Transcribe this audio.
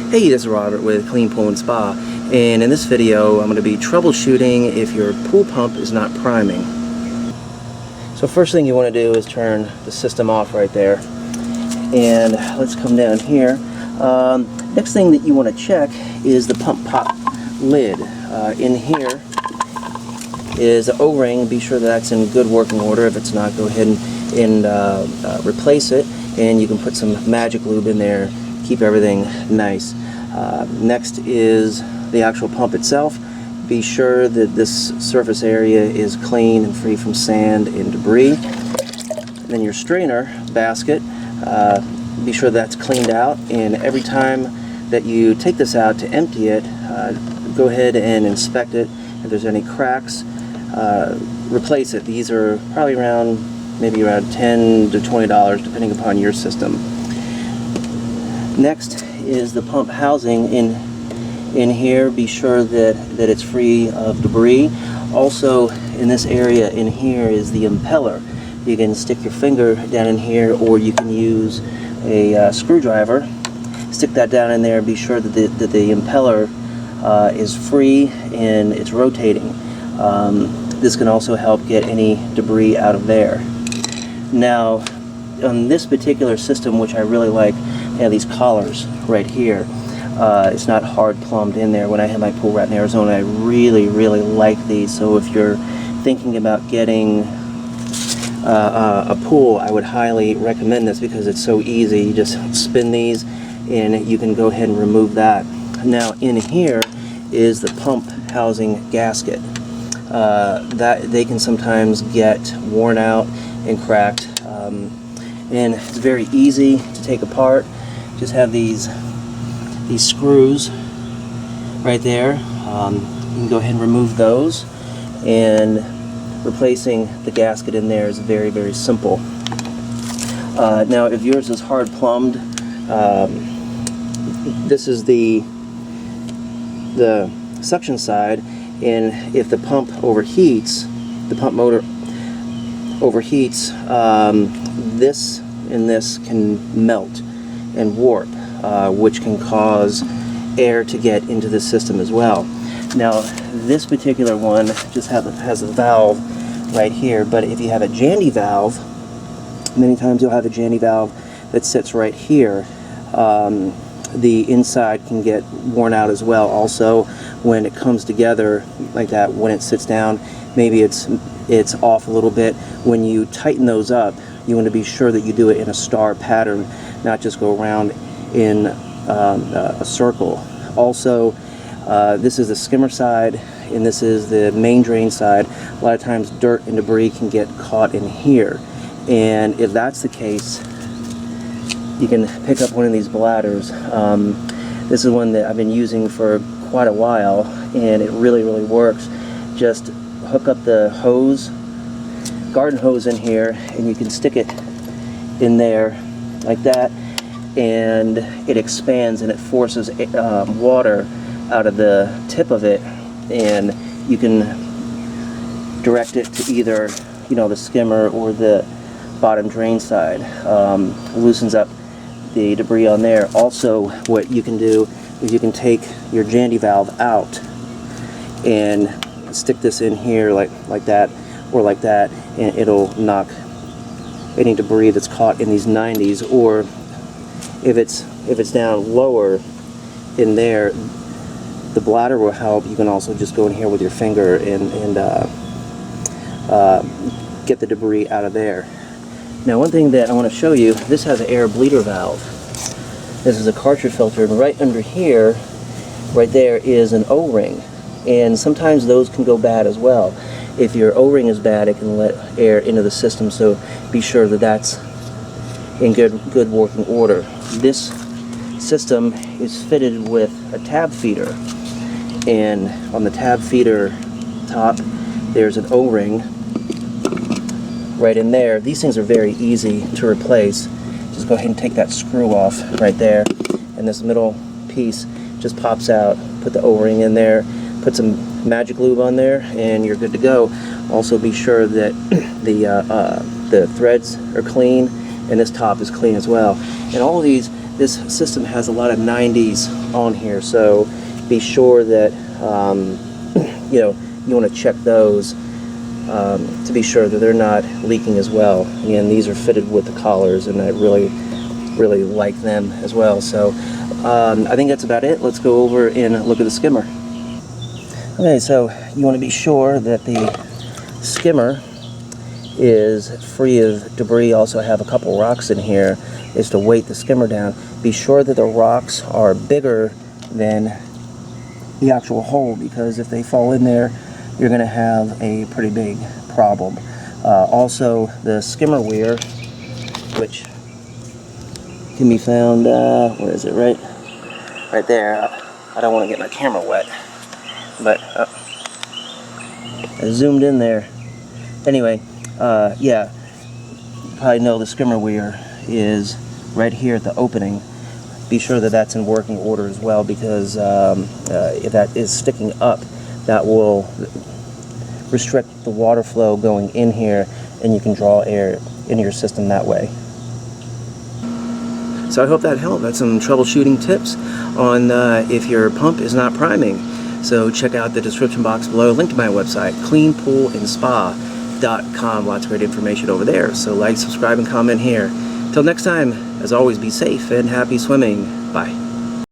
Hey, this is Robert with Clean Pool and Spa, and in this video I'm going to be troubleshooting if your pool pump is not priming. So first thing you want to do is turn the system off right there, and let's come down here. Next thing that you want to check is the pump pop lid. In here is the O-ring. Be sure that's in good working order. If it's not, go ahead and replace it, and you can put some Magic Lube in there. Keep everything nice. Next is the actual pump itself. Be sure that this surface area is clean and free from sand and debris. Then your strainer basket, be sure that's cleaned out, and every time that you take this out to empty it, go ahead and inspect it. If there's any cracks, replace it. These are probably maybe around $10 to $20 depending upon your system. Next is the pump housing in here. Be sure that it's free of debris. Also in this area in here is the impeller. You can stick your finger down in here, or you can use a screwdriver. Stick that down in there. Be sure that the impeller is free and it's rotating. This can also help get any debris out of there. Now on this particular system, which I really like, I have these collars right here. It's not hard plumbed in there. When I had my pool right in Arizona, I really like these. So if you're thinking about getting a pool, I would highly recommend this because it's so easy. You just spin these and you can go ahead and remove that. Now in here is the pump housing gasket. That they can sometimes get worn out and cracked, and it's very easy to take apart. Just have these screws right there. You can go ahead and remove those, and replacing the gasket in there is very simple. Now if yours is hard plumbed, this is the suction side, and if the pump overheats, the pump motor overheats, this and this can melt and warp, which can cause air to get into the system as well. Now this particular one just has a valve right here, but if you have a Jandy valve, many times you'll have a Jandy valve that sits right here. The inside can get worn out as well. Also, when it comes together like that, when it sits down, maybe it's off a little bit. When you tighten those up, you want to be sure that you do it in a star pattern, not just go around in a circle. Also, this is the skimmer side, and this is the main drain side. A lot of times dirt and debris can get caught in here, and if that's the case, you can pick up one of these bladders. This is one that I've been using for quite a while, and it really works. Just hook up the hose, garden hose in here, and you can stick it in there like that, and it expands and it forces water out of the tip of it, and you can direct it to either, the skimmer or the bottom drain side. Loosens up the debris on there. Also, what you can do is you can take your Jandy valve out and stick this in here like that or like that, and it'll knock any debris that's caught in these 90s, or if it's down lower in there, the bladder will help. You can also just go in here with your finger and get the debris out of there. Now one thing that I want to show you, this has an air bleeder valve. This is a cartridge filter, and right under here, right there, is an O-ring, and sometimes those can go bad as well. If your O-ring is bad, it can let air into the system, so be sure that that's in good working order. This system is fitted with a tab feeder, and on the tab feeder top there's an O-ring right in there. These things are very easy to replace. Just go ahead and take that screw off right there, and this middle piece just pops out. Put the O-ring in there, put some Magic Lube on there, and you're good to go. Also be sure that the threads are clean, and this top is clean as well. And all of these this system has a lot of 90s on here, so be sure that you know, you want to check those to be sure that they're not leaking as well. Again, these are fitted with the collars, and I really like them as well. So I think that's about it. Let's go over and look at the skimmer. Okay, so you want to be sure that the skimmer is free of debris. Also have a couple rocks in here, is to weight the skimmer down. Be sure that the rocks are bigger than the actual hole, because if they fall in there, you're going to have a pretty big problem. Also, the skimmer weir, which can be found, where is it? Right there. I don't want to get my camera wet, but I zoomed in there. Anyway, yeah, you probably know the skimmer weir is right here at the opening. Be sure that that's in working order as well, because if that is sticking up, that will restrict the water flow going in here, and you can draw air into your system that way. So I hope that helped. That's some troubleshooting tips on if your pump is not priming. So check out the description box below, link to my website, cleanpoolandspa.com. Lots of great information over there. So like, subscribe, and comment here. Till next time, as always, be safe and happy swimming. Bye.